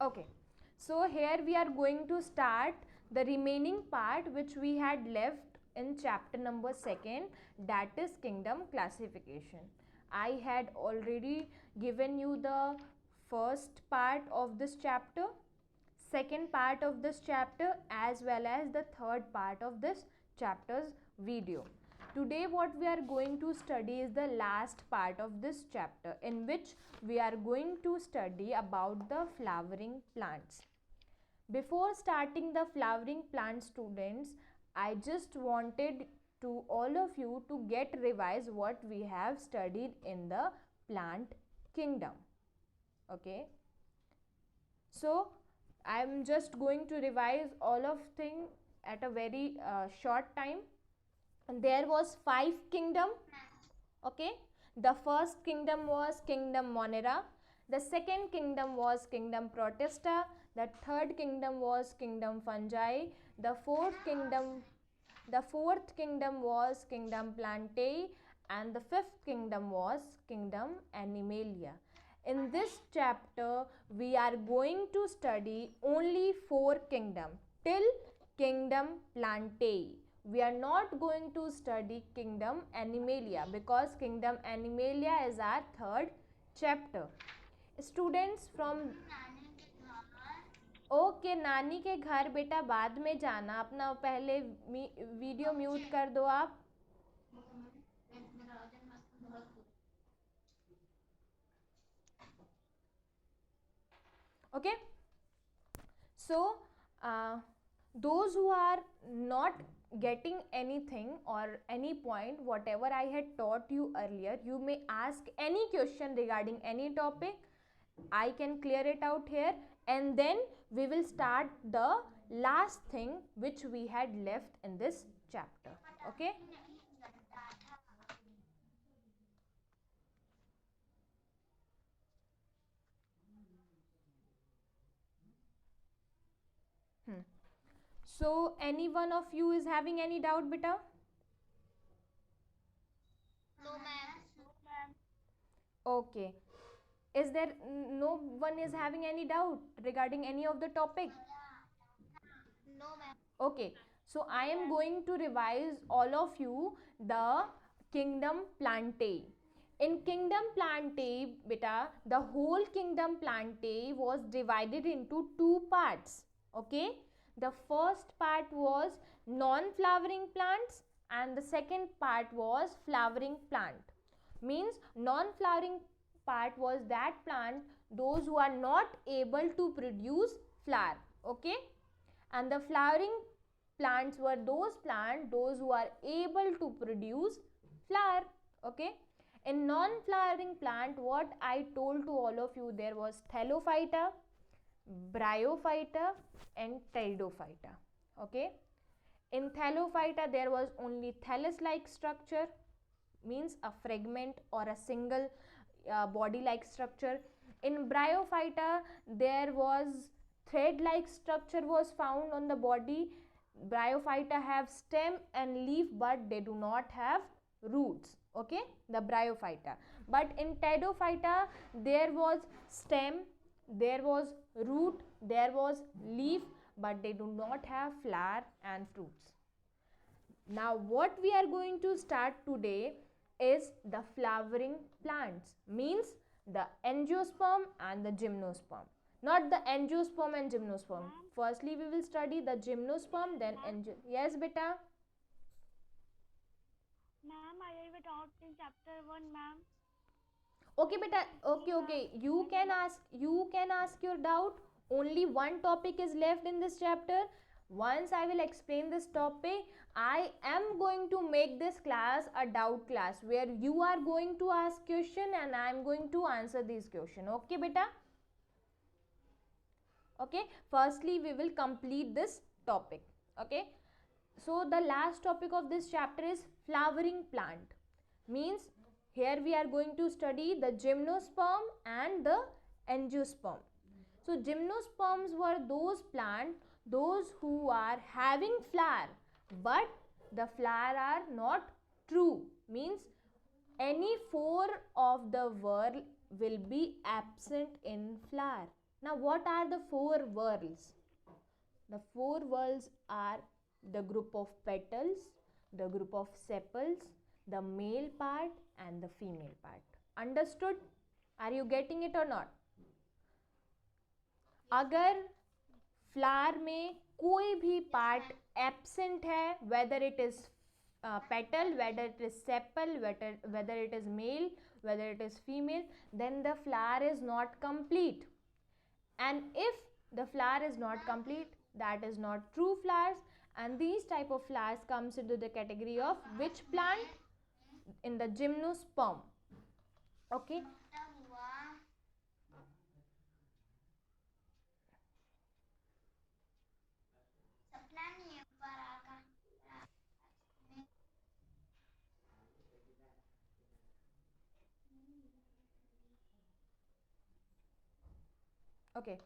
Okay, so here we are going to start the remaining part which we had left in chapter number 2, that is kingdom classification. I had already given you the first part of this chapter, second part of this chapter, as well as the third part of this chapter's video. Today what we are going to study is the last part of this chapter, in which we are going to study about the flowering plants. Before starting the flowering plant, students, I just wanted to all of you to get revise what we have studied in the plant kingdom. Okay, so I am just going to revise all of thing at a very short time. And there was 5 kingdom. Okay, the first kingdom was kingdom Monera, the second kingdom was kingdom Protista, the third kingdom was kingdom Fungi, the fourth kingdom was kingdom Plantae, and the fifth kingdom was kingdom Animalia. In this chapter we are going to study only 4 kingdom till kingdom Plantae. We are not going to study kingdom Animalia because kingdom Animalia is our third chapter. Students from okay नानी के घर बेटा बाद में जाना, अपना पहले video mute कर दो आप. Okay, so those who are not getting anything or any point whatever I had taught you earlier, you may ask any question regarding any topic. I can clear it out here, and then we will start the last thing which we had left in this chapter. Okay, so any one of you is having any doubt, beta? No, ma'am. Okay, is there no one is having any doubt regarding any of the topic? No, ma'am. Okay, so I am going to revise all of you the kingdom Plantae. In kingdom Plantae, beta, the whole kingdom Plantae was divided into 2 parts. Okay, the first part was non-flowering plants and the second part was flowering plant. Means non-flowering part was that plant those who are not able to produce flower. Okay, and the flowering plants were those plants those who are able to produce flower. Okay, in non-flowering plant, what I told to all of you, there was Thallophyta, Bryophyta and Pteridophyta. Okay, in Thallophyta there was only thallus like structure, means a fragment or a single body like structure. In Bryophyta there was thread like structure was found on the body. Bryophyta have stem and leaf but they do not have roots. Okay, the Bryophyta. But in Pteridophyta there was stem, there was root, there was leaf, but they do not have flower and fruits. Now what we are going to start today is the flowering plants, means the angiosperm and the gymnosperm. Not the angiosperm and gymnosperm. Firstly we will study the gymnosperm, then yes beta. Ma'am, I have taught in chapter 1, ma'am. Okay beta, okay, you can ask your doubt. Only one topic is left in this chapter. Once I will explain this topic, I am going to make this class a doubt class where you are going to ask question and I am going to answer these question. Okay beta? Okay, firstly we will complete this topic. Okay, so the last topic of this chapter is flowering plant, means here we are going to study the gymnosperm and the angiosperm. So gymnosperms were those plants those who are having flower but the flower are not true, means any 4 of the whorl will be absent in flower. Now what are the four whorls? The four whorls are the group of petals, the group of sepals, the male part and the female part. Understood? Are you getting it or not? अगर flower में कोई भी part absent है, whether it is petal, whether it is sepal, whether it is male, whether it is female, then the flower is not complete. And if the flower is not complete, that is not true flowers, and these type of flowers comes into the category of which plant? In the gymnosperm. Okay. Okay,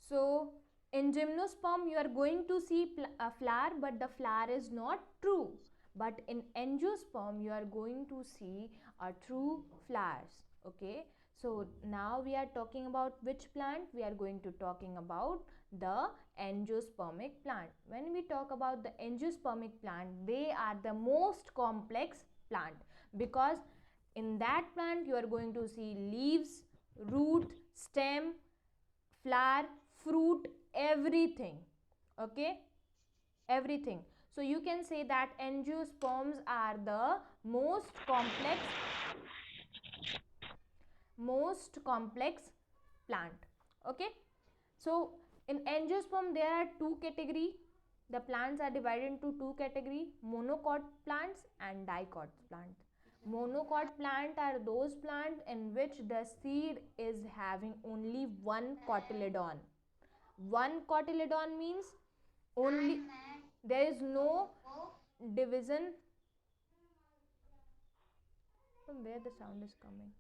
so in gymnosperm you are going to see a flower, but the flower is not true. But in angiosperm you are going to see a true flowers. Okay, so now we are talking about which plant? We are going to talking about the angiospermic plant. When we talk about the angiospermic plant, they are the most complex plant, because in that plant you are going to see leaves, root, stem, flower, fruit, everything. Okay, everything. So you can say that angiosperms are the most complex plant. Okay, so in angiosperm there are two category. The plants are divided into two category: monocot plants and dicot plants. Monocot plant are those plants in which the seed is having only one cotyledon. One cotyledon means only, there is no division. From where the sound is coming?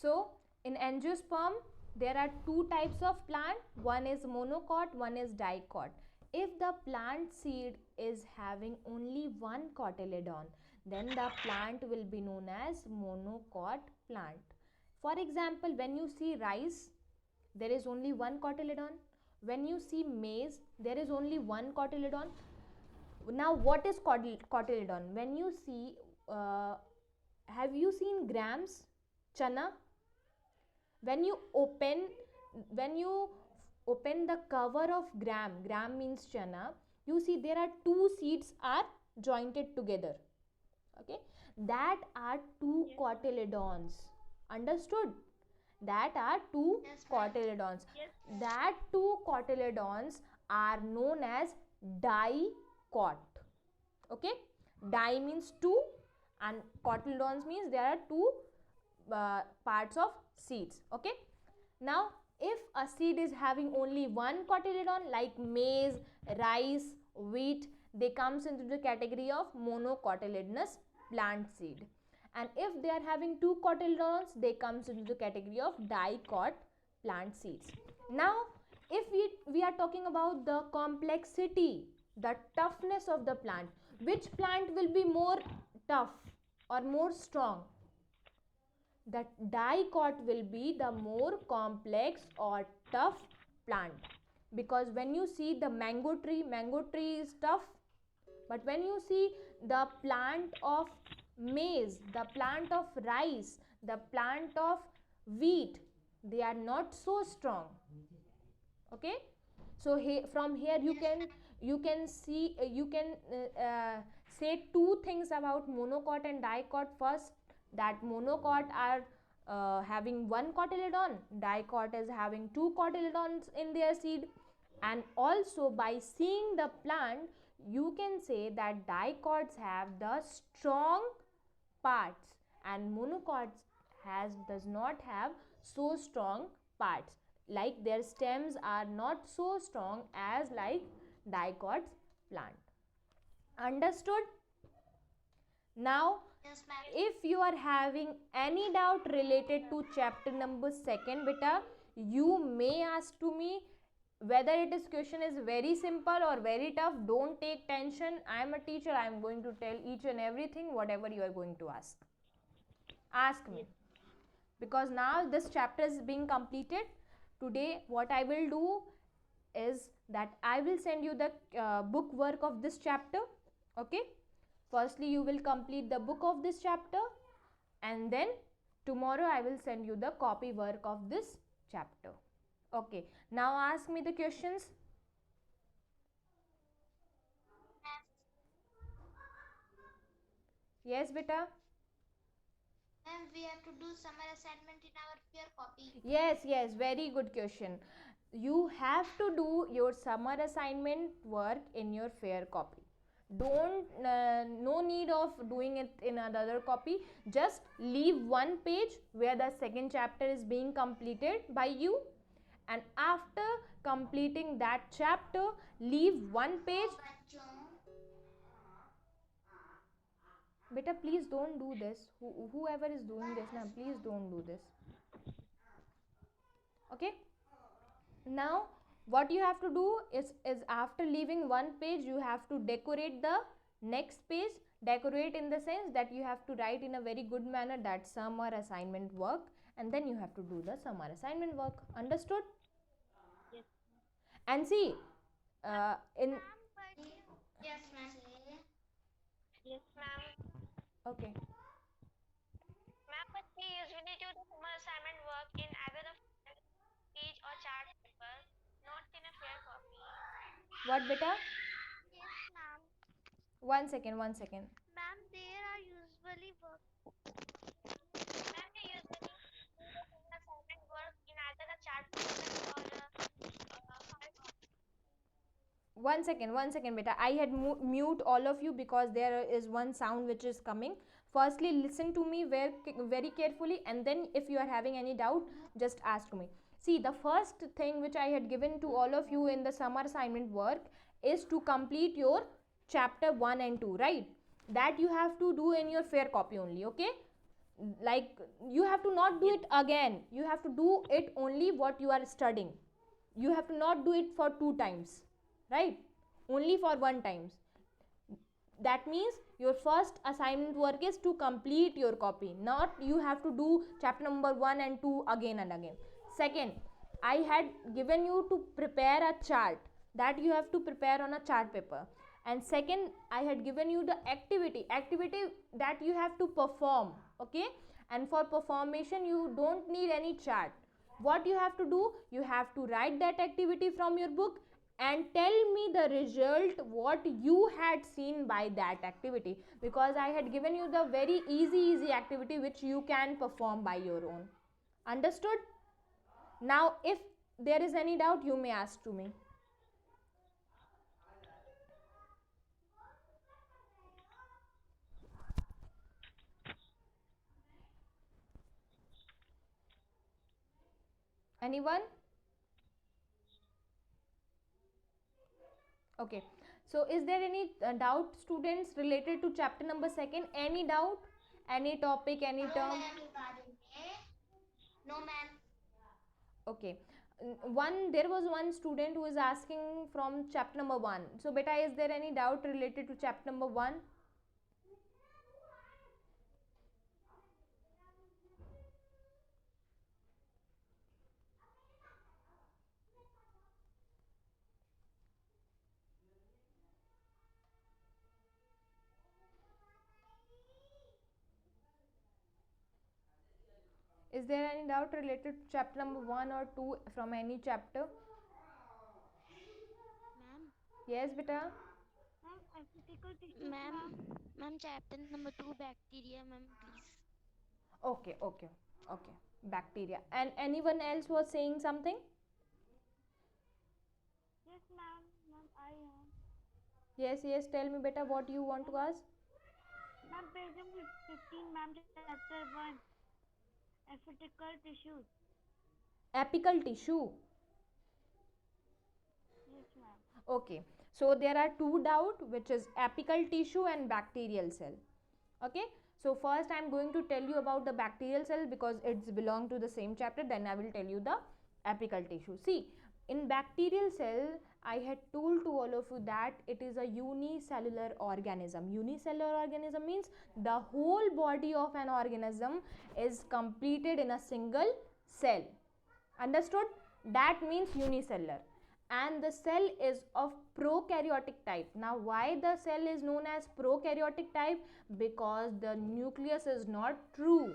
So in angiosperm there are two types of plant. One is monocot, one is dicot. If the plant seed is having only one cotyledon, then the plant will be known as monocot plant. For example, when you see rice, there is only one cotyledon. When you see maize, there is only one cotyledon. Now what is cotyledon? When you see, have you seen grams, chana? When you open the cover of gram means chana, you see there are two seeds are jointed together. Okay, that are two cotyledons. Understood? That are two cotyledons. That two cotyledons are known as dicot. Okay, di means two and cotyledons means there are two parts of seeds. Okay, now if a seed is having only one cotyledon, like maize, rice, wheat, they comes into the category of monocotyledonous plant seed. And if they are having two cotyledons, they comes into the category of dicot plant seeds. Now if we are talking about the complexity, the toughness of the plant, which plant will be more tough or more strong? The dicot will be the more complex or tough plant, because when you see the mango tree is tough, but when you see the plant of maize, the plant of rice, the plant of wheat, they are not so strong. Okay, so from here you can see you can say two things about monocot and dicot. First, that monocot are having one cotyledon, dicot is having two cotyledons in their seed. And also by seeing the plant, you can say that dicots have the strong parts and monocots does not have so strong parts, like their stems are not so strong as like dicots plant. Understood? Now if you are having any doubt related to chapter number 2, beta, you may ask to me whether it is question is very simple or very tough, don't take tension. I am a teacher, I am going to tell each and everything whatever you are going to ask me, because now this chapter is being completed. Today what I will do is that I will send you the book work of this chapter. Okay, firstly you will complete the book of this chapter, and then tomorrow I will send you the copy work of this chapter. Okay, now ask me the questions. Yes beta. Ma'am, we have to do summer assignment in our fair copy. Yes, very good question. You have to do your summer assignment work in your fair copy. Don't no need of doing it in another copy. Just leave one page where the second chapter is being completed by you, and after completing that chapter, leave one page. Beta, please don't do this. Whoever is doing this now, please don't do this. Okay, now what you have to do is after leaving one page, you have to decorate the next page. Decorate in the sense that you have to write in a very good manner that summer assignment work, and then you have to do the summer assignment work. Understood? Yes. And see, in Yes, ma'am. Yes, ma'am. okay, Ma'am, but we usually do the summer assignment work in either a page or chart paper, not in a fair copy. what beta? Yes, ma'am. One second. Ma'am, there are usually work. Ma'am, we usually do the summer assignment work in either a chart paper or a file copy. One second beta, I had mute all of you because there is one sound which is coming. Firstly listen to me very carefully, and then if you are having any doubt, just ask me. See, the first thing which I had given to all of you in the summer assignment work is to complete your chapter 1 and 2, right? That you have to do in your fair copy only. Okay, like you have to not do it again. You have to do it only what you are studying. You have to not do it for 2 times, right? Only for 1 times. That means your first assignment work is to complete your copy, not you have to do chapter number 1 and 2 again and again. Second, I had given you to prepare a chart, that you have to prepare on a chart paper. And second, I had given you the activity that you have to perform. Okay, and for performation you don't need any chart. What you have to do, you have to write that activity from your book and tell me the result what you had seen by that activity, because I had given you the very easy activity which you can perform by your own. Understood? Now if there is any doubt, you may ask to me. Anyone? Okay, so is there any doubt, students, related to chapter number 2? Any doubt, any topic, any term? No, ma'am. Okay, there was one student who is asking from chapter number 1. So beta, is there any doubt related to chapter number 1? Is there any doubt related to chapter number 1 or 2 from any chapter? Ma'am. Yes beta. Ma'am, chapter number 2, bacteria, ma'am, please. Okay, bacteria. And anyone else was saying something? Yes, ma'am. Ma'am, I am. Yes, tell me beta, what you want to ask? Ma'am, page number 15, ma'am, chapter 1, aphthisical tissues. Apical tissue. Yes, ma'am. Okay, so there are two doubt, which is apical tissue and bacterial cell. Okay, so first I am going to tell you about the bacterial cell because it's belong to the same chapter. Then I will tell you the apical tissue. See, In bacterial cell, I had told to all of you that it is a unicellular organism. Unicellular organism means the whole body of an organism is completed in a single cell. Understood? That means unicellular. And the cell is of prokaryotic type. Now why the cell is known as prokaryotic type? Because the nucleus is not true.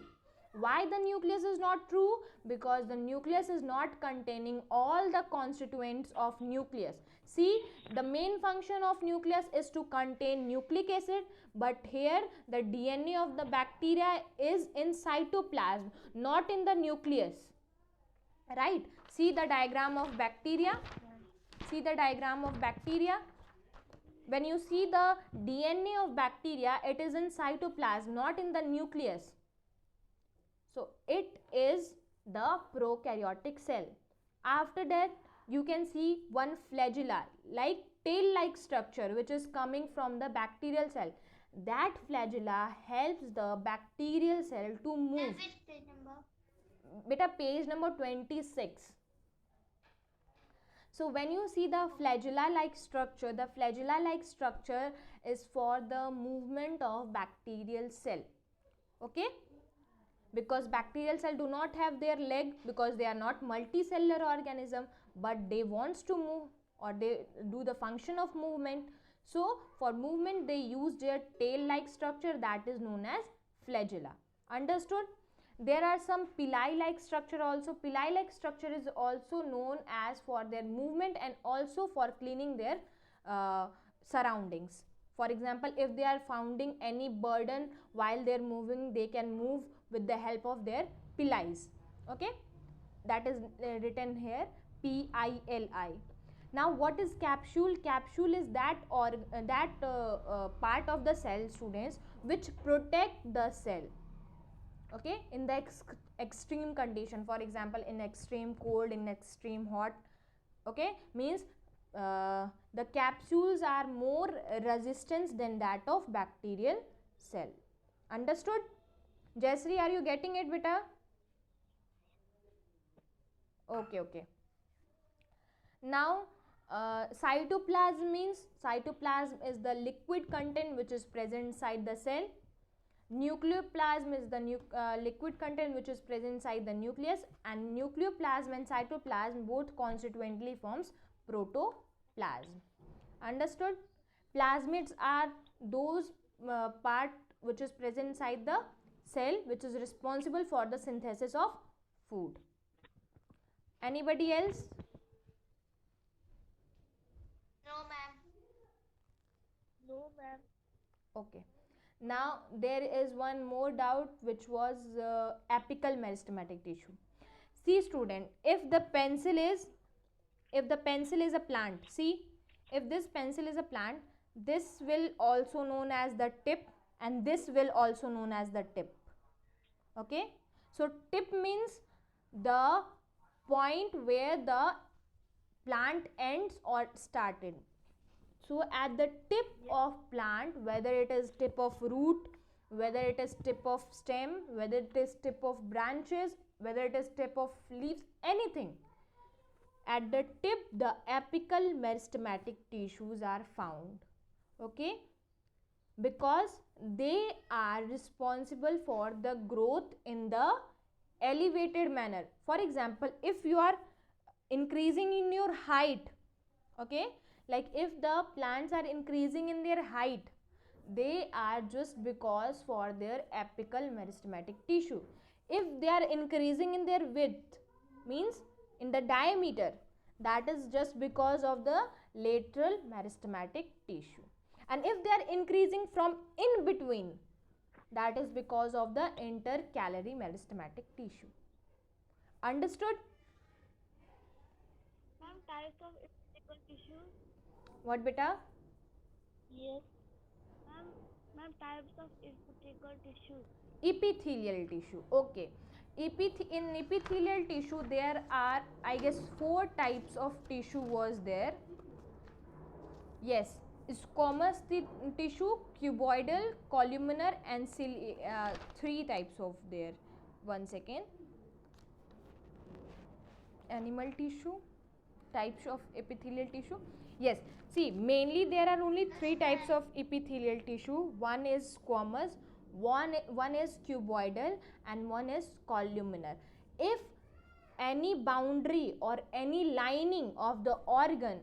Why the nucleus is not true? Because the nucleus is not containing all the constituents of nucleus. See, the main function of nucleus is to contain nucleic acid, but here the DNA of the bacteria is in cytoplasm, not in the nucleus. Right? See the diagram of bacteria. See the diagram of bacteria. When you see the DNA of bacteria, it is in cytoplasm, not in the nucleus. So it is the prokaryotic cell. After that, you can see one flagella, like tail-like structure, which is coming from the bacterial cell. That flagella helps the bacterial cell to move. Which page number? Beta, page number 26. So when you see the flagella-like structure, the flagella-like structure is for the movement of bacterial cell. Okay? Because bacterial cell do not have their leg, because they are not multicellular organism, but they wants to move, or they do the function of movement. So for movement they use their tail-like structure, that is known as flagella. Understood? There are some pili-like structure also. Pili-like structure is also known as for their movement and also for cleaning their surroundings. For example, if they are finding any burden while they are moving, they can move with the help of their pilis. Okay, that is written here, P-I-L-I. Now what is capsule? Capsule is that part of the cell, students, which protect the cell. Okay, in the extreme condition, for example in extreme cold, in extreme hot. Okay, means the capsules are more resistant than that of bacterial cell. Understood? Jayashree, are you getting it, beta? Okay. Now cytoplasm means, cytoplasm is the liquid content which is present inside the cell. Nucleoplasm is the liquid content which is present inside the nucleus, and nucleoplasm and cytoplasm both constituently forms protoplasm. Understood? Plasmids are those part which is present inside the cell which is responsible for the synthesis of food. Anybody else? No, ma'am. No, ma'am. Okay. Now there is one more doubt, which was apical meristematic tissue. See student, if the pencil is a plant, see, if this pencil is a plant, this will also known as the tip and this will also known as the tip. Okay, so tip means the point where the plant ends or started. So at the tip of plant, whether it is tip of root, whether it is tip of stem, whether it is tip of branches, whether it is tip of leaves, anything, at the tip the apical meristematic tissues are found. Okay, because they are responsible for the growth in the elevated manner. For example, if you are increasing in your height, okay, like if the plants are increasing in their height, they are just because for their apical meristematic tissue. If they are increasing in their width, means in the diameter, that is just because of the lateral meristematic tissue. And if they are increasing from in between, that is because of the intercalary meristematic tissue. Understood? Ma'am, types of epithelial tissues? What, beta? Yes. Ma'am, types of epithelial tissues. Epithelial tissue. Okay. In epithelial tissue there are, I guess, 4 types of tissue was there. Yes, squamous tissue, cuboidal, columnar and 3 types of there. One second. Animal tissue, types of epithelial tissue? Yes, see, mainly there are only 3 types of epithelial tissue. One is squamous, one is cuboidal, and one is columnar. If any boundary or any lining of the organ,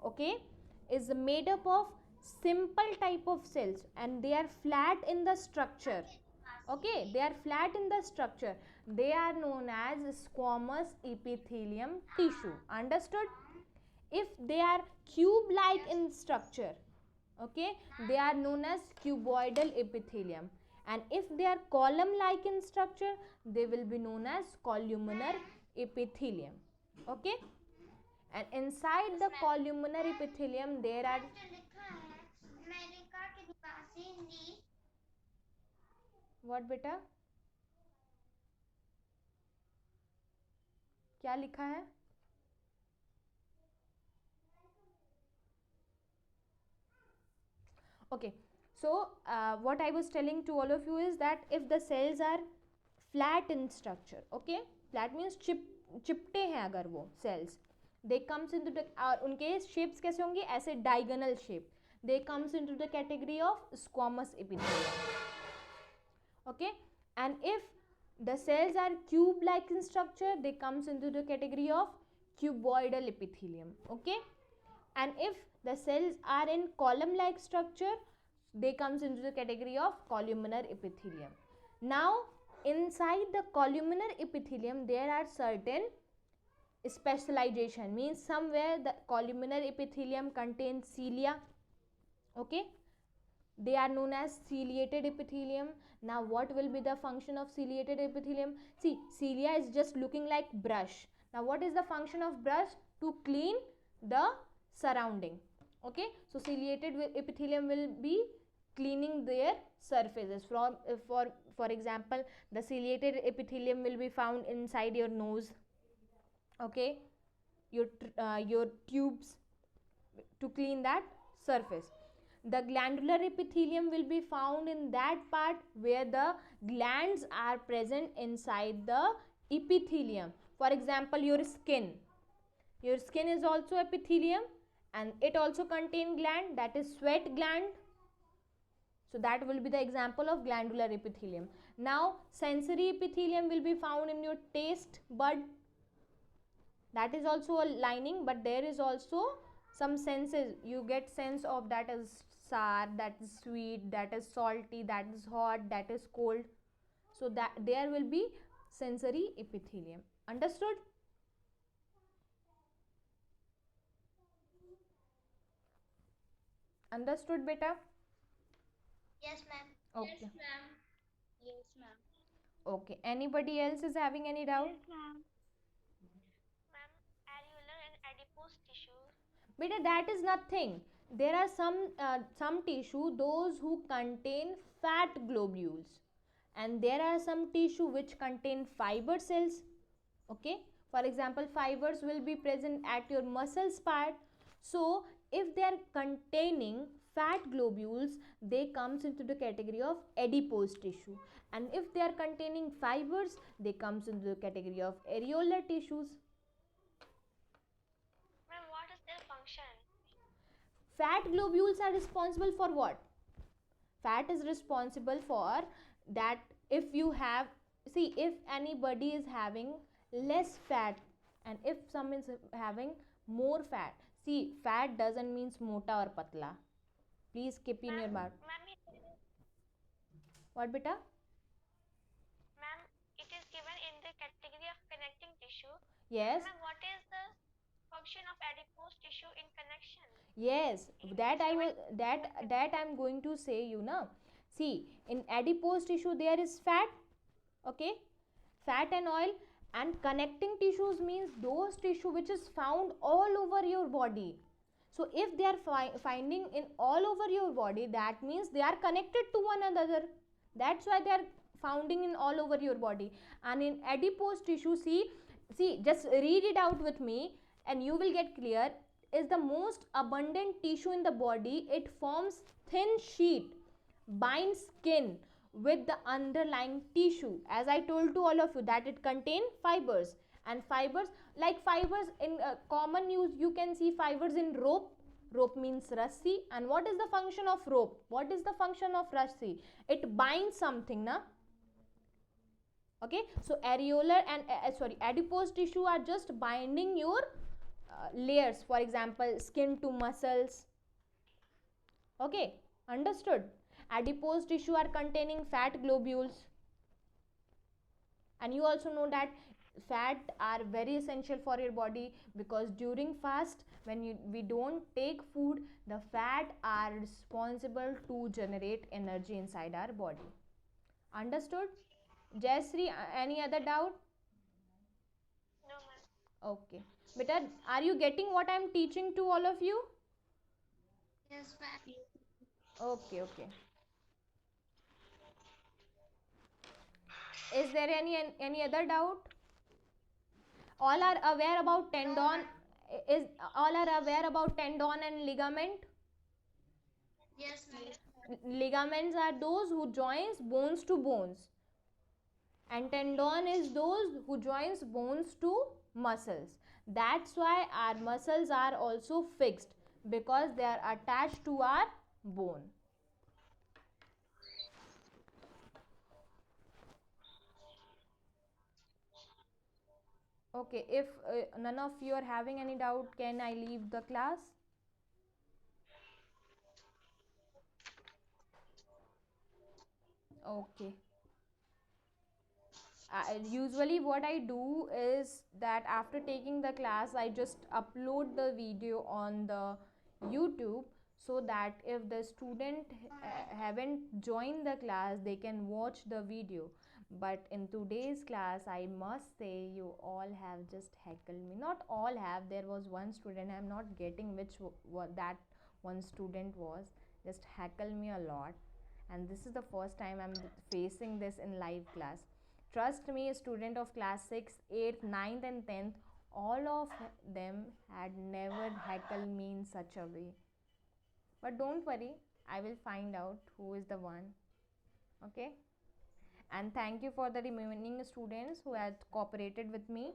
okay, is made up of simple type of cells and they are flat in the structure, okay, they are flat in the structure, they are known as squamous epithelium tissue. Understood? If they are cube like in structure, okay, they are known as cuboidal epithelium, and if they are column like in structure, they will be known as columnar epithelium. Okay, and inside the columnar epithelium there are, what beta, क्या लिखा है? Okay, so what I was telling to all of you is that if the cells are flat in structure, okay, flat means चिपटे हैं अगर वो cells, they comes into the उनके shapes कैसे होंगे? ऐसे diagonal shape, they comes into the category of squamous epithelium. Okay, and if the cells are cube like in structure, they comes into the category of cuboidal epithelium. Okay, and if the cells are in column like structure, they comes into the category of columnar epithelium. Now inside the columnar epithelium there are certain specialization, means somewhere the columnar epithelium contains cilia, okay, they are known as ciliated epithelium. Now what will be the function of ciliated epithelium? See, cilia is just looking like brush. Now what is the function of brush? To clean the surrounding. Okay, so ciliated epithelium will be cleaning their surfaces. From for example, the ciliated epithelium will be found inside your nose, okay, your tubes, to clean that surface. The glandular epithelium will be found in that part where the glands are present inside the epithelium. For example, your skin is also epithelium and it also contain gland, that is sweat gland. So that will be the example of glandular epithelium. Now sensory epithelium will be found in your taste bud, that is also a lining, but there is also some senses, you get sense of that is sour, that is sweet, that is salty, that is hot, that is cold. So that there will be sensory epithelium. Understood? Understood beta? Yes, ma'am. Okay. Yes, ma'am. Yes, ma'am. Okay, anybody else is having any doubt? Yes, ma'am. Ma'am, areolar and adipose tissue. Beta, that is nothing. There are some tissue those who contain fat globules, and there are some tissue which contain fiber cells. Okay, for example, fibers will be present at your muscles part. So if they are containing fat globules, they comes into the category of adipose tissue, and if they are containing fibers, they comes into the category of areolar tissues. Ma'am, what is their function? Fat globules are responsible for what? Fat is responsible for that. If you have, see, if anybody is having less fat and if someone is having more fat, see, fat doesn't means mota or patla, please keep in your mind. Ma'am, What beta? ma'am, it is given in the category of connecting tissue. Yes, Ma'am, what is the function of adipose tissue in connection? yes, that I will, that I'm going to say you now. See, in adipose tissue there is fat, okay, fat and oil, and connecting tissues means those tissue which is found all over your body. So if they are finding in all over your body, that means they are connected to one another, that's why they are founding in all over your body. And in adipose tissue, see, just read it out with me and you will get clear, is the most abundant tissue in the body. It forms thin sheet, binds skin with the underlying tissue, as I told to all of you that it contain fibers, And fibers, like fibers in common use, you can see fibers in rope. Rope means rassi. And what is the function of rope? What is the function of rassi? It binds something, na? Okay, so areolar and adipose tissue are just binding your layers, for example skin to muscles. Okay, understood? Adipose tissue are containing fat globules. And you also know that fat are very essential for your body, because during fast, when we don't take food, the fat are responsible to generate energy inside our body. Understood? Jayashree, any other doubt? No, ma'am. Okay. Beta, are you getting what I am teaching to all of you? Yes, ma'am. Okay, okay. Is there any other doubt? All are aware about tendon? Is all are aware about tendon and ligament? Yes, ma'am. Ligaments are those who joins bones to bones, and tendon is those who joins bones to muscles. That's why our muscles are also fixed, because they are attached to our bone. Okay, if none of you are having any doubt, can I leave the class? Okay. Usually what I do is that after taking the class, I just upload the video on the YouTube, so that if the student haven't joined the class, they can watch the video. But in today's class, I must say you all have just heckled me. Not all have, there was one student, I'm not getting which what that one student was, just heckle me a lot. And this is the first time I'm facing this in live class. Trust me, a student of class 6, 8, 9th and 10th, all of them had never heckled me in such a way. But don't worry, I will find out who is the one. Okay? And thank you for the remaining students who had cooperated with me.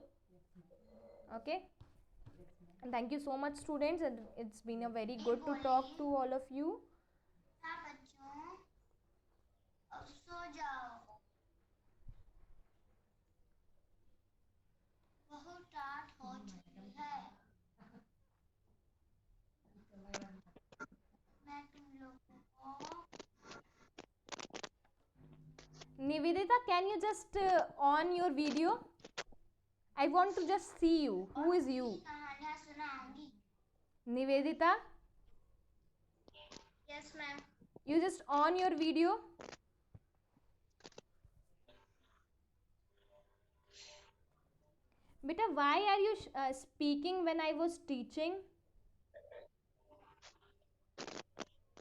Okay? And thank you so much, students. It's been a very good to talk to all of you. हाँ बच्चों, अब सो जाओ, बहुत रात हो चुकी है। मैं तुम लोगों को Nivedita, can you just on your video? I want to just see you. Who is you? कहानियाँ सुनाऊंगी। Nivedita, Yes, ma'am. you just on your video. Beta, why are you speaking when I was teaching?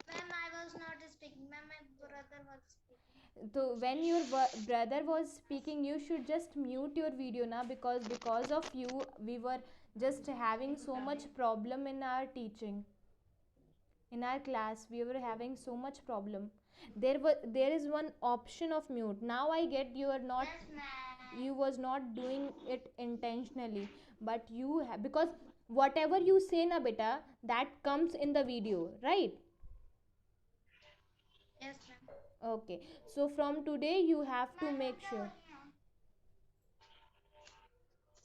Ma'am, I was not speaking. Ma'am, my brother was speaking. So when your brother was speaking, you should just mute your video now, because of you we were just having so much problem in our teaching. In our class we were having so much problem. There is one option of mute. Now I get you are not, Yes, ma'am. you was not doing it intentionally, but you because whatever you say na beta, that comes in the video, right? Yes, ma'am. Okay, so from today you have to make sure.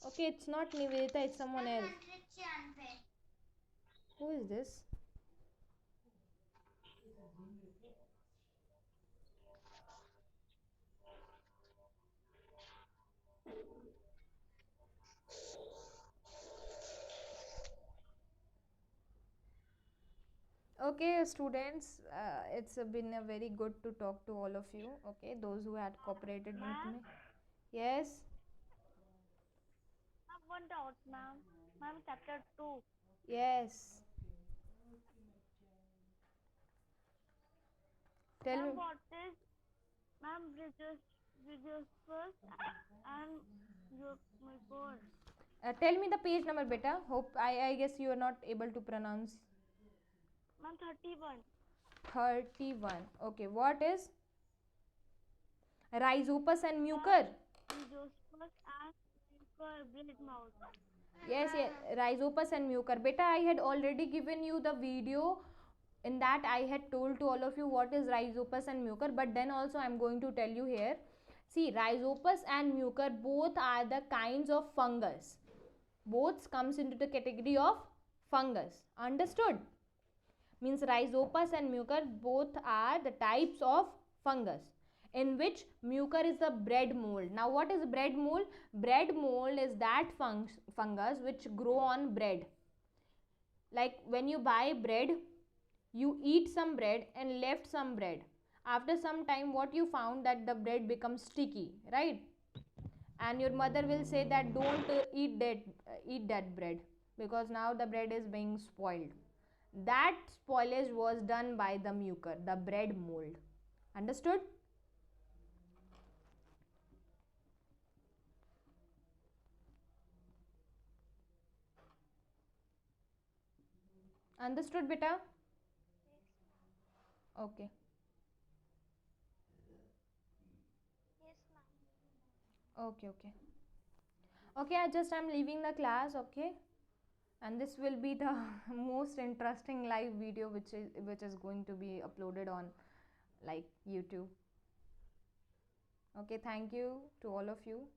Okay, it's not Nivedita, it's someone else. Who is this? Okay, students, it's been a very good to talk to all of you. Okay, those who had cooperated with me. Yes. I have one doubt, ma'am. Ma'am, chapter 2. Yes. Tell me. Ma'am, what is, ma'am, Bridges first and your, my God. Tell me the page number, beta. Hope I guess you are not able to pronounce. Ma'am, 31. 31. Okay, what is Rhizopus and Mucor? Bridges first and bread mold. Yes, Rhizopus and mucor. Beta, I had already given you the video. In that I had told to all of you what is Rhizopus and mucor, but then also I am going to tell you here. See, Rhizopus and mucor both are the kinds of fungus. Both comes into the category of fungus. Understood? Means Rhizopus and mucor both are the types of fungus, in which mucor is the bread mold. Now what is bread mold? Bread mold is that fungus which grow on bread. Like when you buy bread, you eat some bread and left some bread. After some time what you found, that the bread becomes sticky, right? And your mother will say that don't eat that bread, because now the bread is being spoiled. That spoilage was done by the mucor, the bread mold. Understood? Understood, beta? Okay. Yes, ma'am. Okay. Okay, I'm leaving the class, okay? And this will be the most interesting live video which is going to be uploaded on like YouTube. Okay, thank you to all of you.